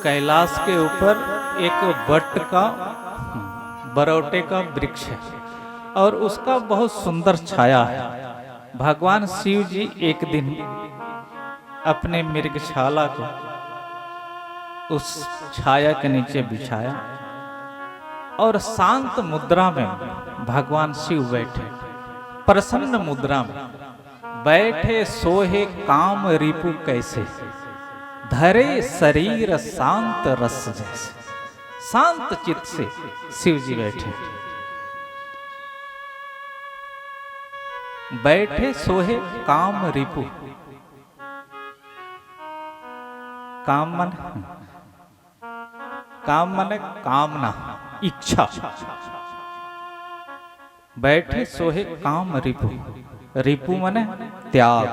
कैलाश के ऊपर एक बट का बरौटे का वृक्ष है और उसका बहुत सुंदर छाया है। भगवान शिव जी एक दिन अपने मृगशाला को उस छाया के नीचे बिछाया और शांत मुद्रा में भगवान शिव बैठे, प्रसन्न मुद्रा में बैठे। सोहे काम रिपु कैसे, धरे शरीर शांत रस जैसे। शांत चित्त से शिव जी बैठे, बैठे सोहे काम रिपु। काम मन कामना, इच्छा। बैठे सोहे काम रिपु, रिपु मने त्याग।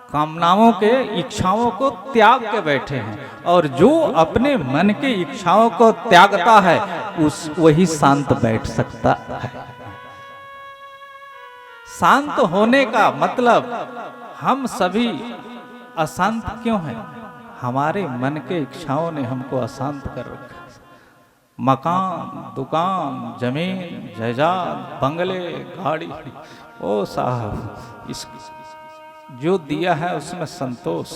कामनाओं के इच्छाओं को त्याग के बैठे हैं और जो अपने मन की इच्छाओं को त्यागता है उस वही शांत बैठ सकता है। शांत होने का मतलब हम सभी अशांत क्यों हैं? हमारे मन के इच्छाओं ने हमको अशांत कर रखा। मकान, दुकान, जमीन, जायदाद, बंगले, गाड़ी, ओ साहब, इस जो दिया है उसमें संतोष।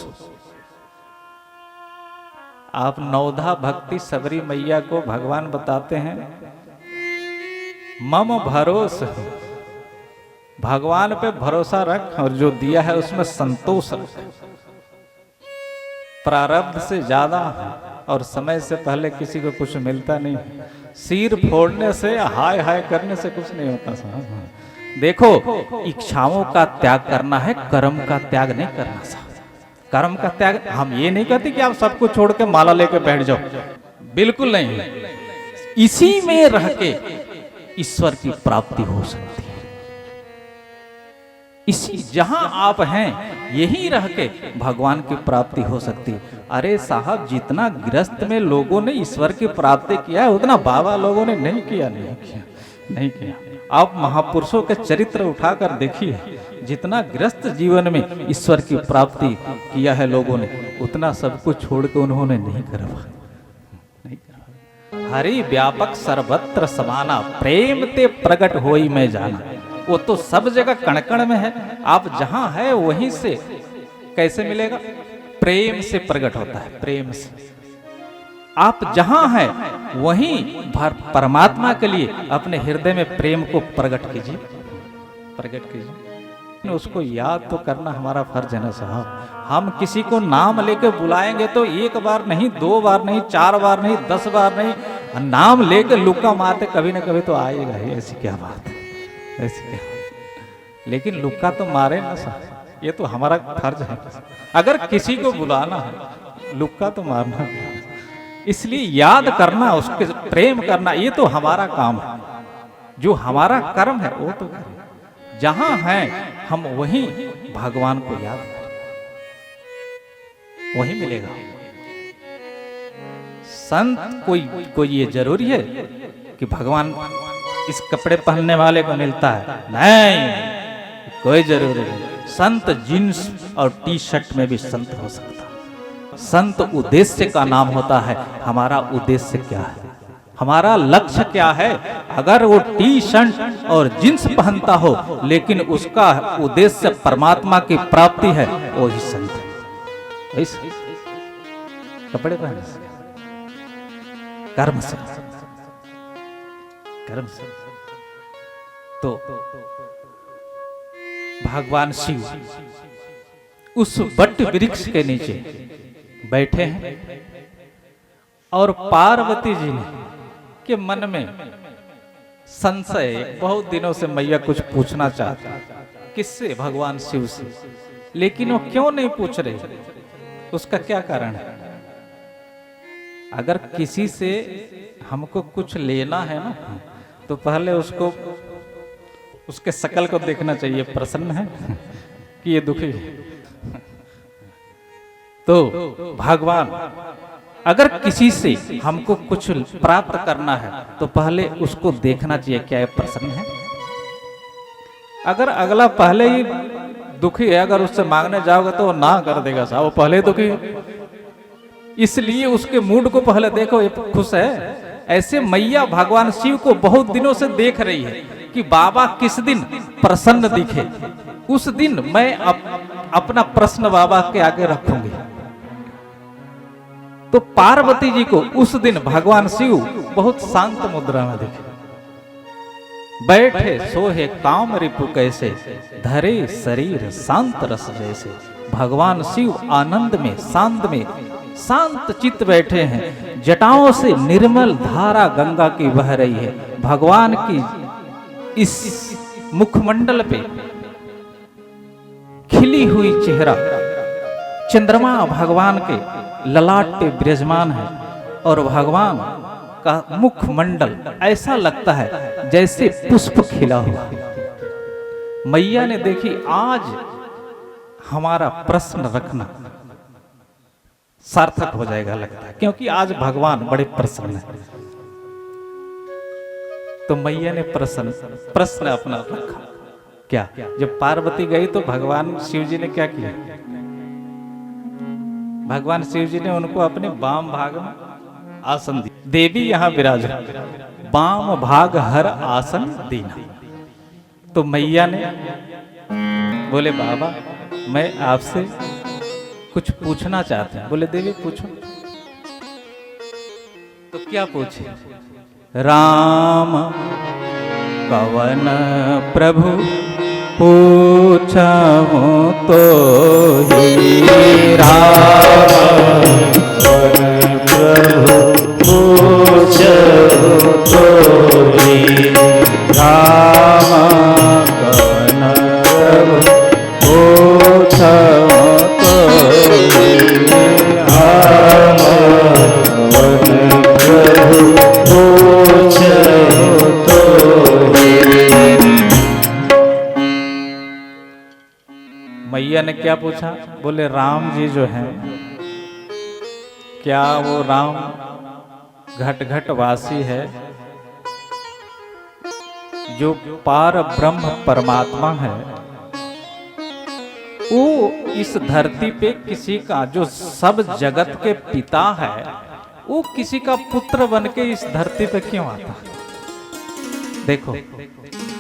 आप नवधा भक्ति सबरी मैया को भगवान बताते हैं, मम भरोसा, भगवान पे भरोसा रख और जो दिया है उसमें संतोष रख। प्रारब्ध से ज्यादा और समय से पहले किसी को कुछ मिलता नहीं। सिर फोड़ने से, हाय हाय करने से कुछ नहीं होता साहब। देखो, इच्छाओं का त्याग करना है, कर्म का त्याग नहीं करना साहब। कर्म का त्याग, हम ये नहीं कहते कि आप सब कुछ छोड़ के माला लेके बैठ जाओ, बिल्कुल नहीं। इसी में रह के ईश्वर की प्राप्ति हो सकती है। इसी जहां आप हैं यही रह के भगवान की प्राप्ति हो सकती है। अरे साहब, जितना गृहस्थ में लोगों ने ईश्वर की प्राप्ति किया है उतना बाबा लोगों ने नहीं किया। नहीं किया। आप महापुरुषों के चरित्र उठाकर देखिए, जितना गृहस्थ जीवन में ईश्वर की प्राप्ति किया है लोगों ने, उतना सब कुछ छोड़ के उन्होंने नहीं करवा। हरि व्यापक सर्वत्र समाना, प्रेम ते प्रकट होई मैं जाना। वो तो सब जगह कण कण में है। आप जहां है वहीं से कैसे मिलेगा? प्रेम से प्रकट होता है, प्रेम से। आप जहां हैं वहीं परमात्मा के लिए अपने हृदय में प्रेम को प्रकट कीजिए, प्रकट कीजिए। उसको याद तो करना हमारा फर्ज है ना साहब। हम किसी को नाम लेके बुलाएंगे तो एक बार नहीं, दो बार नहीं, चार बार नहीं, 10 बार नहीं, नाम लेके लुक्का मारते कभी ना कभी तो आएगा ही। ऐसी क्या बात है, ऐसी क्या। लेकिन लुक्का तो मारे ना साहब, ये तो हमारा फर्ज है। अगर किसी को बुलाना है लुक्का तो मारना है। इसलिए याद करना, उसके प्रेम करना, ये तो हमारा काम है। जो हमारा कर्म है वो तो करें। जहां है हम वहीं भगवान को याद करें, वही मिलेगा। संत कोई ये जरूरी है कि भगवान इस कपड़े पहनने वाले को मिलता है, नहीं, कोई जरूरी नहीं। संत जींस और टी शर्ट में भी संत हो सकता है। संत उद्देश्य का नाम होता है। हमारा उद्देश्य क्या है, हमारा लक्ष्य क्या है? अगर वो टी शर्ट और जींस पहनता हो लेकिन उसका उद्देश्य परमात्मा की प्राप्ति है, वो ही संत है। कपड़े पहनने से, कर्म से, कर्म से। तो भगवान शिव उस बट वृक्ष के नीचे बैठे हैं और पार्वती जी ने के मन में संशय, बहुत दिनों से मैया कुछ पूछना चाहती, किससे? भगवान शिव से। लेकिन वो क्यों नहीं पूछ रहे, उसका क्या कारण है? अगर किसी से हमको कुछ लेना है ना, तो पहले उसको, उसके शकल को देखना चाहिए, प्रसन्न है कि ये दुखी है। तो भगवान, अगर किसी से हमको कुछ प्राप्त करना है तो पहले उसको देखना चाहिए क्या ये प्रसन्न है। अगर अगला पहले ही दुखी है, अगर उससे मांगने जाओगे तो वो ना कर देगा साहब, वो पहले दुखी है। इसलिए उसके मूड को पहले देखो, ये खुश है। ऐसे मैया भगवान शिव को बहुत दिनों से देख रही है कि बाबा किस दिन प्रसन्न दिखे, उस दिन मैं अपना प्रश्न बाबा के आगे रखूंगी। तो पार्वती जी को उस दिन भगवान शिव बहुत शांत मुद्रा में दिखे। बैठे सोहे काम रिपु कैसे, धरे शरीर शांत रस जैसे। भगवान शिव आनंद में शांत चित्त बैठे हैं। जटाओं से निर्मल धारा गंगा की बह रही है। भगवान की इस मुखमंडल पे खिली हुई चेहरा, चंद्रमा भगवान के ललाट पे विराजमान है और भगवान का मुखमंडल ऐसा लगता है जैसे पुष्प खिला हुआ। मैया ने देखी आज हमारा प्रश्न रखना सार्थक हो जाएगा लगता है, क्योंकि आज भगवान बड़े प्रसन्न है। तो मैया ने प्रश्न अपना रखा। क्या? जब पार्वती गई तो भगवान शिव जी ने क्या किया? भगवान शिव जी ने उनको अपने वाम भाग में आसन दिया। देवी यहां विराज, वाम भाग हर आसन दीना। तो मैया ने बोले बाबा मैं आपसे कुछ पूछना चाहते हैं। बोले देवी पूछो। तो क्या पूछे? राम कवन प्रभु पूछहु तो ही, राम कवन प्रभु पूछहु तो ही, राम कवन प्रभु पूछहु तो ही, राम कवन प्रभु पूछहु तो ही। मैया ने क्या पूछा? बोले राम जी जो हैं, क्या वो राम घट घट वासी है, जो पार ब्रह्म परमात्मा है, वो इस धरती पे किसी का, जो सब जगत के पिता है, वो किसी का पुत्र बन के इस धरती पे क्यों आता? देखो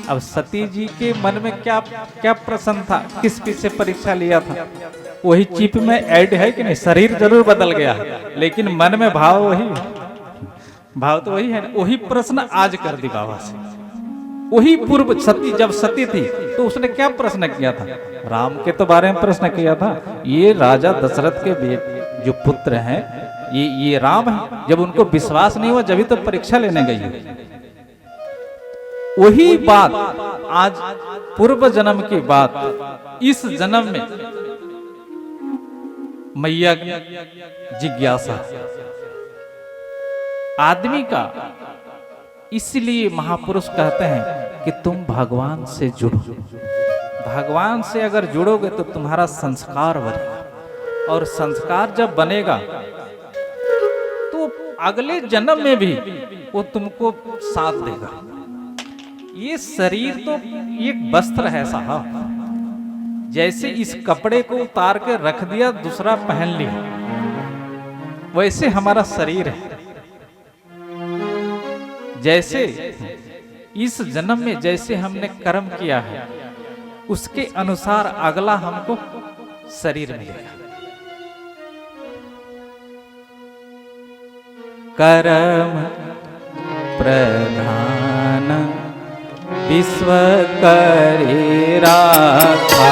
अब सती जी के मन में क्या क्या प्रश्न था, किस से परीक्षा लिया था, वही चिप में ऐड है कि नहीं? शरीर जरूर बदल गया है लेकिन मन में भाव वही, भाव तो वही है। वही प्रश्न आज कर दी बाबा से। वही पूर्व सती जब सती थी तो उसने क्या प्रश्न किया था? राम के तो बारे में प्रश्न किया था। ये राजा दशरथ के जो पुत्र हैं ये राम है। जब उनको विश्वास नहीं हुआ जब ही तो परीक्षा लेने गई। वही बात आज पूर्व जन्म की बात इस जन्म में मैया जिज्ञासा आदमी का, इसलिए महापुरुष कहते हैं कि तुम भगवान से जुड़ो। भगवान से अगर जुड़ोगे तो तुम्हारा संस्कार बनेगा और संस्कार जब बनेगा तो अगले जन्म में भी वो तुमको साथ देगा। ये शरीर तो एक वस्त्र है साहब, जैसे इस कपड़े को उतार के रख दिया दूसरा पहन लिया, वैसे हमारा शरीर है। जैसे इस जन्म में जैसे हमने कर्म किया है उसके अनुसार अगला हमको शरीर मिलेगा। कर्म प्रधान विश्व करे राखा,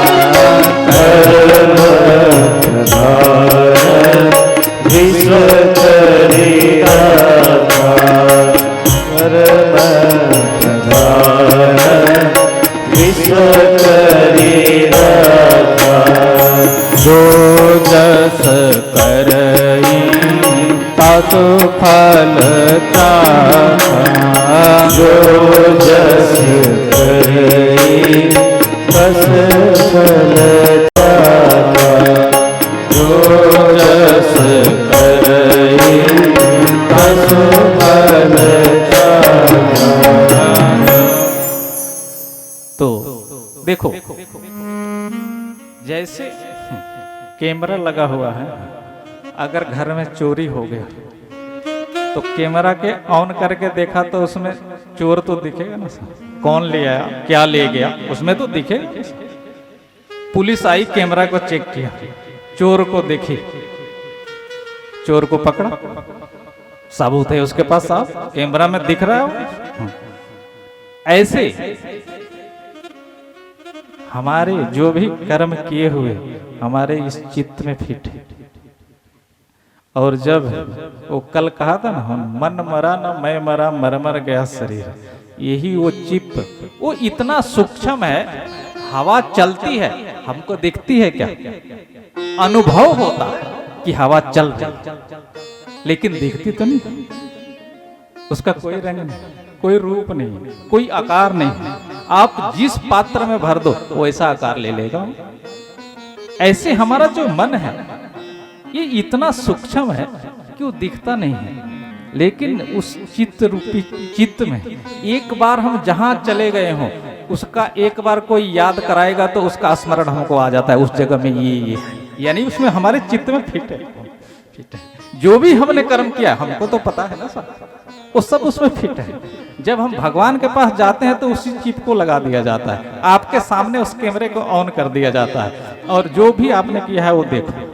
कर्म प्रधान विश्व करे राखा, कर्म प्रधान विश्व करे राखा। जो जस करई तातो फल पावा, जो जस करई तस फल पावा, जो जस करई तस फल पावा। तो देखो जैसे कैमरा लगा हुआ है अगर घर में चोरी हो गया तो कैमरा के ऑन करके देखा तो उसमें चोर तो दिखेगा ना सर, कौन ले आया, क्या ले गया, उसमें तो दिखेगा। पुलिस आई, कैमरा को चेक किया, चोर को देखी, चोर को पकड़ा, सबूत है उसके पास, साफ कैमरा में दिख रहा है। ऐसे हमारे जो भी कर्म किए हुए हमारे इस चित्त में फिट है। और जब वो कल कहा था ना, हम मन मरा ना मैं मरा, मर मर गया शरीर, यही वो चित्त, वो इतना सूक्ष्म है। हवा चलती है, हमको दिखती है क्या, अनुभव होता कि हवा चल रही, लेकिन दिखती तो नहीं, उसका कोई रंग नहीं, कोई रूप नहीं, कोई आकार नहीं। आप जिस पात्र में भर दो वैसा आकार ले लेगा। ऐसे हमारा जो मन है ये इतना सूक्ष्म है कि वो दिखता नहीं है, लेकिन उस चित्त रूपी चित्त में एक बार हम जहां चले गए हों उसका एक बार कोई याद कराएगा तो उसका स्मरण हमको आ जाता है, उस जगह में ये यानी उसमें हमारे चित्त में फिट है। जो भी हमने कर्म किया हमको तो पता है ना सर, वो सब उसमें फिट है। जब हम भगवान के पास जाते हैं तो उसी चिप को लगा दिया जाता है, आपके सामने उस कैमरे को ऑन कर दिया जाता है, और जो भी आपने किया है वो देखो।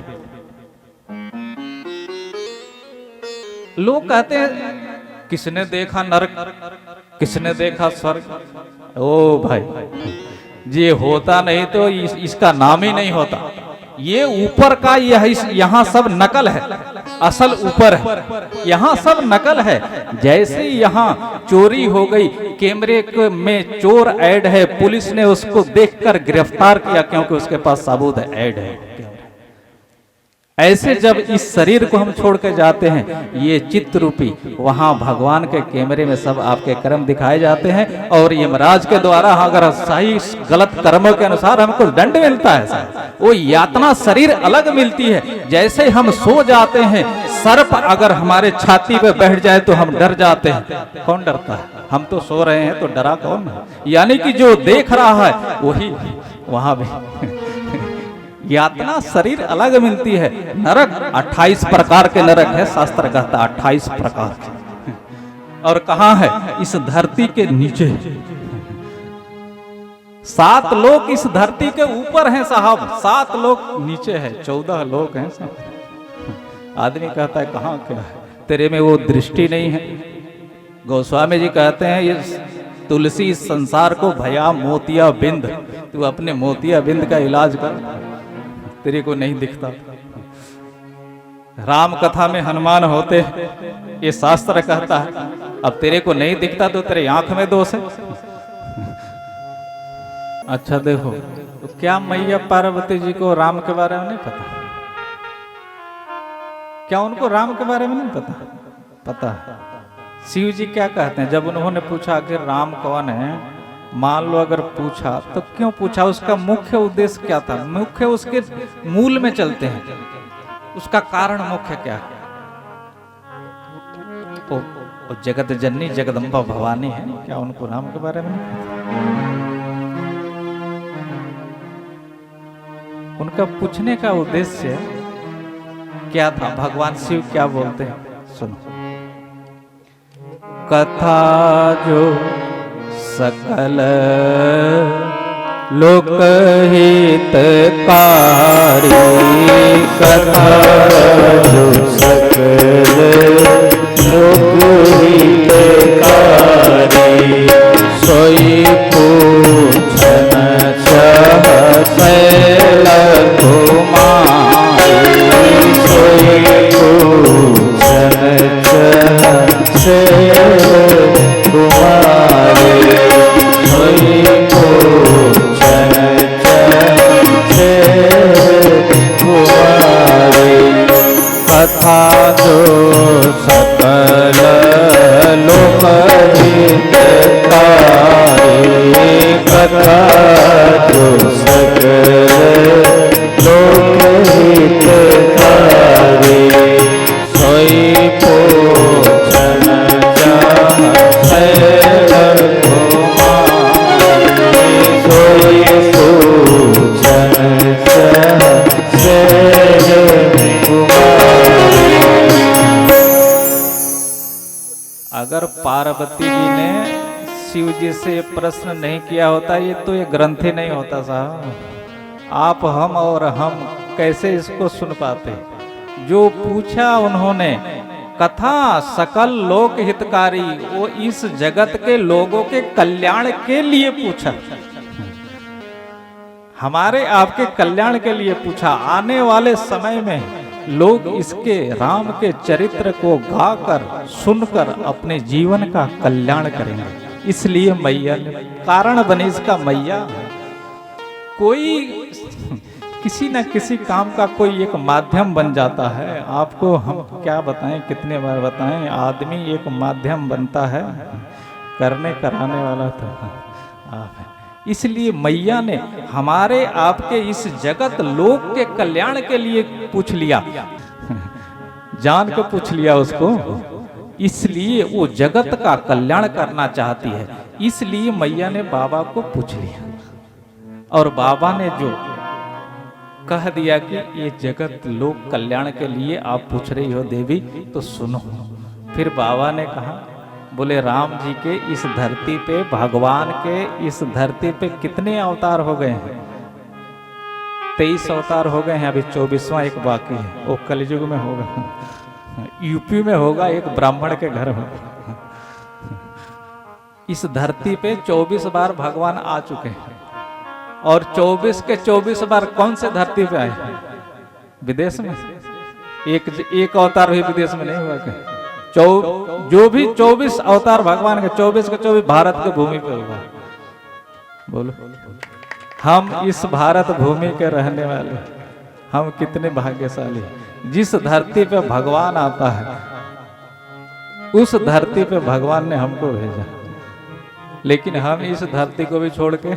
लोग कहते हैं किसने देखा नरक, किसने देखा स्वर्ग। ओ भाई, ये होता नहीं तो इसका नाम ही नहीं होता। ये ऊपर का यह यहाँ सब नकल है, असल ऊपर है, यहाँ सब नकल है। जैसे यहाँ चोरी हो गई, कैमरे में चोर ऐड है, पुलिस ने उसको देखकर गिरफ्तार किया क्योंकि उसके पास सबूत है, ऐड है। ऐसे जब इस शरीर को हम छोड़ के जाते हैं, ये चित्त रूपी वहां भगवान के कैमरे में सब आपके कर्म दिखाए जाते हैं, और यमराज के द्वारा अगर सही गलत कर्मों के अनुसार हमको दंड मिलता है, वो यातना शरीर अलग मिलती है। जैसे हम सो जाते हैं, सर्प अगर हमारे छाती पे बैठ जाए तो हम डर जाते हैं, कौन डरता है? हम तो सो रहे हैं तो डरा कौन है? यानी कि जो देख रहा है वही वहां भी यातना शरीर अलग मिलती है। नरक 28 प्रकार के नरक है, शास्त्र कहता 28 प्रकार के। और कहाँ है? इस धरती के नीचे। 7 लोग इस धरती के ऊपर हैं साहब, 7 लोग नीचे है, 14 लोग हैं साहब। आदमी कहता है कहाँ क्या है, तेरे में वो दृष्टि नहीं है। गोस्वामी जी कहते हैं ये तुलसी इस संसार को भया मोतिया बिंद, तू अपने मोतिया बिंद का इलाज कर, तेरे को नहीं दिखता। राम कथा में हनुमान होते, ये शास्त्र कहता है, अब तेरे को नहीं दिखता तो तेरे आंख में दोष है। अच्छा देखो, तो क्या मैया पार्वती जी को राम के बारे में नहीं पता? क्या उनको राम के बारे में नहीं पता? पता है। शिव जी क्या कहते हैं जब उन्होंने पूछा कि राम कौन है, मान लो अगर पूछा तो क्यों पूछा, उसका मुख्य उद्देश्य क्या था? मुख्य उसके मूल में चलते हैं, उसका कारण मुख्य क्या है? वो जगत जननी जगदम्बा भवानी है, क्या उनको राम के बारे में नहीं पता? उनका पूछने का उद्देश्य क्या था? भगवान शिव क्या बोलते हैं सुनो। कथा जो सकल लोकहितकारी, कथा जो सकल लोकहितकारी, सोई पूछन चाहते कुमारी, सोई पूछन चाहते कुमारी, सोई पूछन चाहते कुमारी, कथा जो सकल लोकहितकारी, कथा जो सकल लोकहितकारी, सोई पूछन चाहते कुमारी, सोई पूछन चाहते कुमारी। अगर पार्वती जी ने शिव जी से ये प्रश्न नहीं किया होता, ये ग्रंथ ही नहीं होता साहब। आप, हम और हम कैसे इसको सुन पाते। जो पूछा उन्होंने कथा सकल लोक हितकारी, वो इस जगत के लोगों के कल्याण के लिए पूछा, हमारे आपके कल्याण के लिए पूछा। आने वाले समय में लोग इसके राम के चरित्र को गाकर सुनकर अपने जीवन का कल्याण करेंगे। इसलिए मैया ने कारण बनी इसका मैया। कोई किसी न किसी काम का कोई एक माध्यम बन जाता है। आपको हम क्या बताएं, कितने बार बताएं, आदमी एक माध्यम बनता है, करने कराने वाला तो आप है। इसलिए मैया ने हमारे आपके इस जगत लोक के कल्याण के लिए पूछ लिया, जान के पूछ लिया उसको। इसलिए वो जगत का कल्याण करना चाहती है, इसलिए मैया ने बाबा को पूछ लिया। और बाबा ने जो कह दिया कि ये जगत लोक कल्याण के लिए आप पूछ रही हो देवी, तो सुनो। फिर बाबा ने कहा, बोले राम जी के इस धरती पे, भगवान के इस धरती पे कितने अवतार हो गए हैं? 23 अवतार हो गए हैं, अभी 24वां एक बाकी है, वो कलयुग में होगा, यूपी में होगा, एक ब्राह्मण के घर में। इस धरती पे 24 बार भगवान आ चुके हैं, और 24 के 24 बार कौन से धरती पे आए? विदेश में। एक अवतार भी विदेश में नहीं हुआ क्या? जो भी 24 अवतार भगवान के 24 के 24 भारत के भूमि पे हुआ। बोलो, हम इस भारत भूमि के रहने वाले, हम कितने भाग्यशाली। जिस धरती पे भगवान आता है, उस धरती पे भगवान ने हमको भेजा। लेकिन हम इस धरती को भी छोड़ के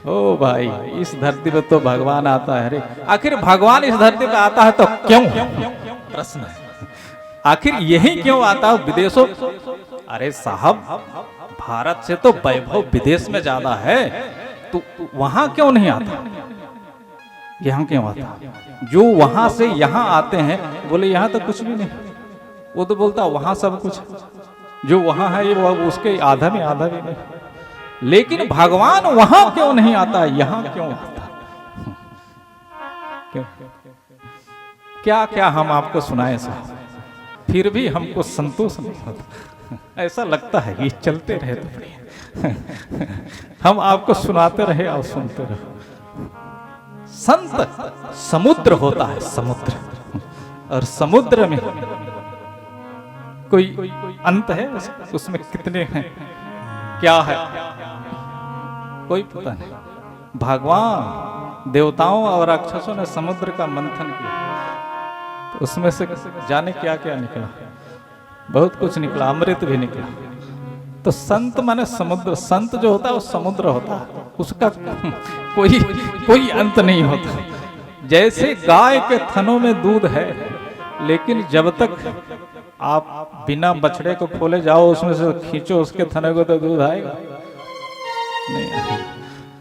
ओ भाई, इस धरती पे तो भगवान आता है। अरे आखिर भगवान इस धरती पे आता है तो क्यों? प्रश्न है, आखिर यही क्यों आता है विदेशों? अरे साहब, भारत से तो वैभव विदेश में ज्यादा है, तो वहां क्यों नहीं आता? यहाँ क्यों आता? जो वहां से यहाँ आते हैं, बोले यहाँ तो कुछ भी नहीं। वो तो बोलता वहां सब कुछ, जो वहां है ये वो उसके आधा में आधा भी नहीं। लेकिन भगवान वहां क्यों नहीं आता, यहाँ क्यों आता? क्यों? क्या क्या हम आपको सुनाए साहब, फिर भी हमको संतोष नहीं होता। ऐसा लगता है कि चलते रहे तो बढ़िया, हम आपको सुनाते रहे और सुनते रहे। संत समुद्र होता है, समुद्र, और समुद्र में कोई अंत है? उसमें कितने हैं, क्या है, कोई पता नहीं। भगवान, देवताओं और राक्षसों ने समुद्र का मंथन किया, तो उसमें से जाने क्या क्या निकला, बहुत कुछ निकला, अमृत भी निकला। तो संत माने समुद्र, संत जो होता है वो समुद्र होता है, उसका कोई अंत नहीं होता। जैसे गाय के थनों में दूध है, लेकिन जब तक आप बिना बछड़े को खोले जाओ, उसमें से खींचो उसके थने को, तो दूध आएगा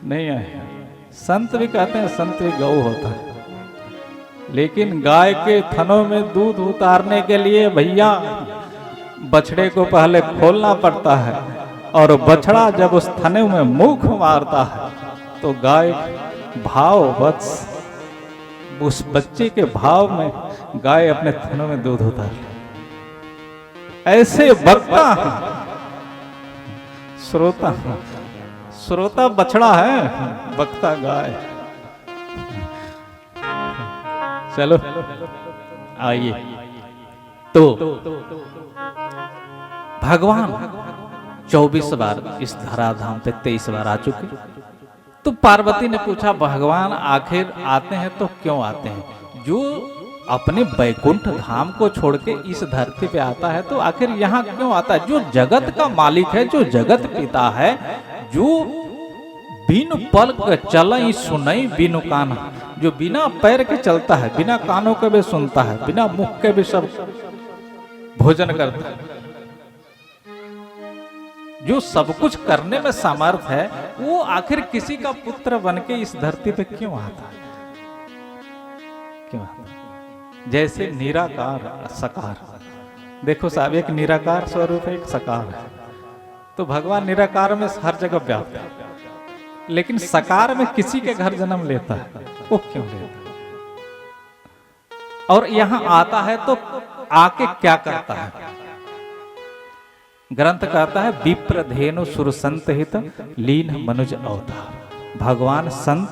नहीं आएगा। संत भी कहते हैं, संत भी गौ होता है, लेकिन गाय के थनों में दूध उतारने के लिए भैया बछड़े को पहले खोलना पड़ता है, और बछड़ा जब उस थने में मुख मारता है तो गाय भाववश उस बच्चे के भाव में गाय अपने थनों में दूध उतारती। ऐसे वक्ता है, श्रोता बछड़ा है, वक्ता गाय। चलो आइए, तो भगवान 24 बार इस धराधाम पे 23 बार आ चुके। तो पार्वती ने पूछा, भगवान आखिर आते हैं तो क्यों आते हैं? जो अपने बैकुंठ धाम को छोड़ के इस धरती पे आता है, तो आखिर यहाँ क्यों आता है? जो जगत का मालिक है, जो जगत पिता है, जो बिन पलक चलई सुनई बिनु कान, जो बिना पैर के चलता है, बिना कानों के भी सुनता है, बिना मुख के भी सब भोजन करता है, जो सब कुछ करने में समर्थ है, वो आखिर किसी का पुत्र बन के इस धरती पे क्यों आता है? क्यों आता है? जैसे निराकार सकार, देखो साहब, एक निराकार स्वरूप है, एक साकार है। तो भगवान निराकार में हर जगह व्याप्त है, लेकिन साकार में किसी के घर जन्म लेता है, वो क्यों लेता है? और यहां आता है तो आके क्या करता है? ग्रंथ कहता है विप्र धेनु सुर संत हित लीन मनुज अवतार। भगवान संत,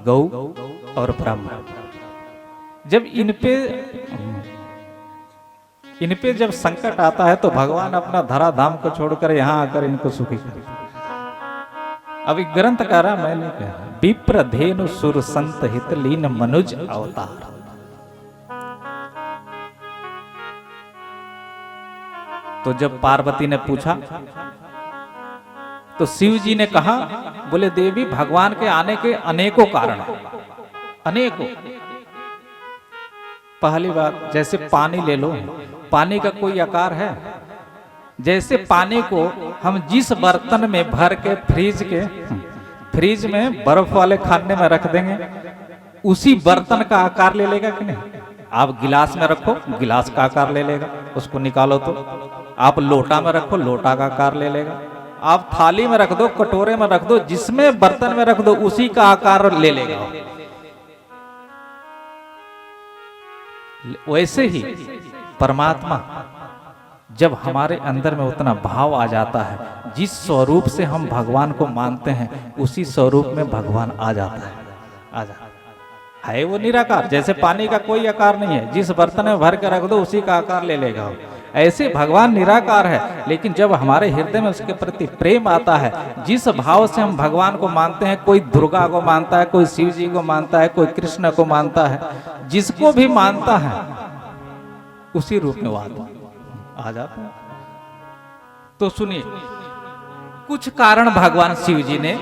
गौ और ब्रह्म, जब इन पे जब संकट आता है तो भगवान अपना धरा धाम को छोड़कर यहां आकर इनको सुखी करता। अभी ग्रंथ कह रहा, मैं नहीं कह रहा। विप्र धेनु सुर संत हित लीन मनुज अवतार। तो जब पार्वती ने पूछा तो शिव जी ने कहा, बोले देवी, भगवान के आने के अनेकों कारण, अनेकों। पहली बात, जैसे पानी ले लो, पानी का कोई आकार है? जैसे पानी को हम जिस बर्तन में भर के फ्रिज में बर्फ वाले खाने में रख देंगे, उसी बर्तन का आकार ले लेगा कि नहीं? आप गिलास में रखो, गिलास का आकार ले लेगा, उसको निकालो तो। आप लोटा में रखो, लोटा का आकार ले लेगा। आप थाली में रख दो, कटोरे में रख दो, जिसमें बर्तन में रख दो, उसी का आकार ले लेगा। वैसे ही परमात्मा जब हमारे अंदर में उतना भाव आ जाता है, जिस स्वरूप से हम भगवान को मानते हैं, उसी स्वरूप में भगवान आ जाता है। आ जाता है वो निराकार। जैसे पानी का कोई आकार नहीं है, जिस बर्तन में भर के रख दो उसी का आकार ले लेगा। ऐसे भगवान निराकार है, लेकिन जब हमारे हृदय में उसके प्रति प्रेम आता है, जिस भाव से हम भगवान को मानते हैं, कोई दुर्गा को मानता है, कोई शिव जी को मानता है, कोई कृष्ण को मानता है, जिसको भी मानता है उसी रूप में वो आ जाता है। तो सुनिए, कुछ कारण भगवान शिव जी ने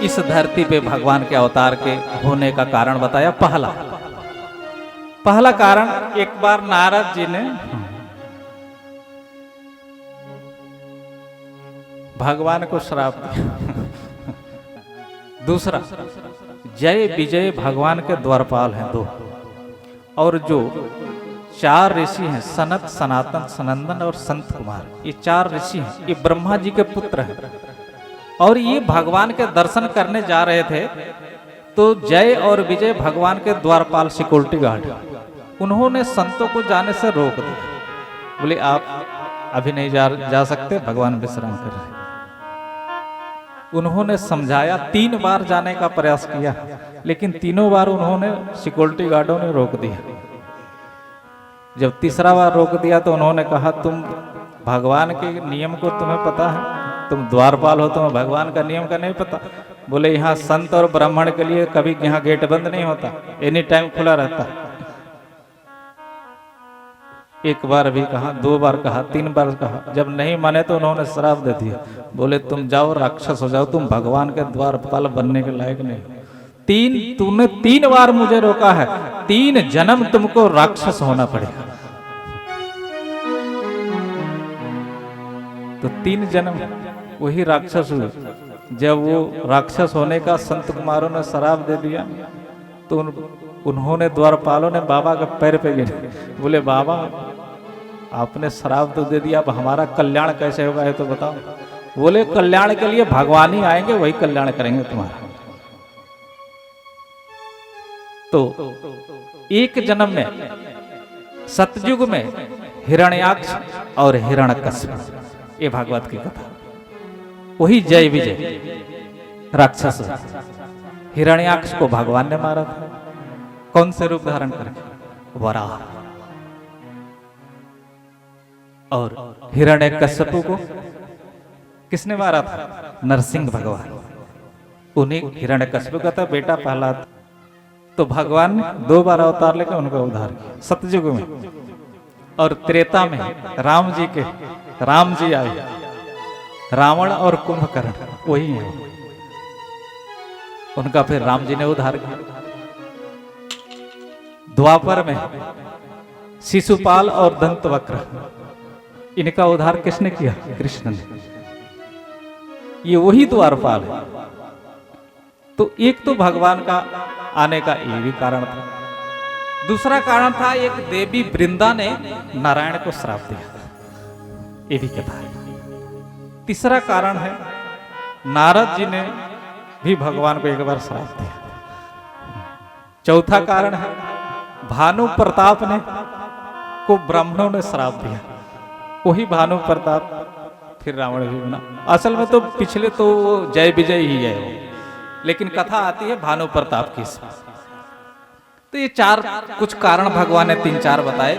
इस धरती पे भगवान के अवतार के होने का कारण बताया। पहला कारण, एक बार नारद जी ने भगवान को श्राप दिया। दूसरा, जय विजय भगवान के द्वारपाल हैं दो, और जो 4 ऋषि हैं, सनत, सनातन, सनंदन और संत कुमार, ये 4 ऋषि हैं, ये ब्रह्मा जी के पुत्र हैं। और ये भगवान के दर्शन करने जा रहे थे, तो जय और विजय भगवान के द्वारपाल, सिक्योरिटी गार्ड, उन्होंने संतों को जाने से रोक दिया। बोले आप अभी नहीं जा सकते, भगवान विश्राम कर रहे। उन्होंने समझाया, 3 बार जाने का प्रयास किया, लेकिन तीनों बार उन्होंने, सिक्योरिटी गार्डों ने रोक दिया। जब तीसरा बार रोक दिया तो उन्होंने कहा, तुम भगवान के नियम को तुम्हें पता है? तुम द्वारपाल हो, तुम्हें भगवान का नियम का नहीं पता? बोले यहाँ संत और ब्राह्मण के लिए कभी यहाँ गेट बंद नहीं होता, एनी टाइम खुला रहता। एक बार भी कहा, 2 बार कहा, 3 बार कहा। जब नहीं माने तो उन्होंने श्राप दे दिया। बोले तुम जाओ, राक्षस हो जाओ, तुम भगवान के द्वारपाल बनने के लायक नहीं। तूने 3 बार मुझे रोका है, 3 जन्म तुमको राक्षस होना पड़ेगा। तो 3 जन्म वही राक्षस हुए। जब वो राक्षस होने का संत कुमारों ने श्राप दे दिया, तो उन्होंने, द्वारपालों ने बाबा के पैर पे गिरे। बोले बाबा, आपने श्राप तो दे दिया, अब हमारा कल्याण कैसे होगा ये तो बताओ। बोले कल्याण के लिए भगवान ही आएंगे, वही कल्याण करेंगे तुम्हारा। तो एक जन्म में, सतयुग में, हिरण्याक्ष और हिरण्यकश्यप, ये भागवत की कथा। वही जय विजय राक्षस, हिरण्याक्ष को भगवान ने मारा था। कौन से रूप धारण करके? वराह। और हिरण्यकश्यप को किसने मारा था? नरसिंह भगवान। उन्हीं हिरण्यकश्यप का था बेटा प्रहलाद। तो भगवान ने 2 बार अवतार लेकर उनका उद्धार किया, सतयुग में। और त्रेता में राम जी आए, रावण और कुंभकर्ण वही है, उनका फिर राम जी ने उद्धार किया। द्वापर में शिशुपाल और दंतवक्र, इनका उद्धार किसने किया? कृष्ण ने। ये वही द्वारपाल है। तो एक तो भगवान का आने का ये भी कारण था। दूसरा कारण था, एक देवी वृंदा ने नारायण को श्राप दिया। ये भी कथा है। तीसरा कारण है, नारद जी ने भी भगवान को एक बार श्राप दिया। चौथा कारण है, भानु प्रताप ने को ब्राह्मणों ने श्राप दिया। वही भानु प्रताप फिर रावण भी बना। असल में तो पिछले तो जय विजय ही है वो, लेकिन कथा आती है भानु प्रताप की। तो ये चार कुछ कारण भगवान ने 3-4 बताए।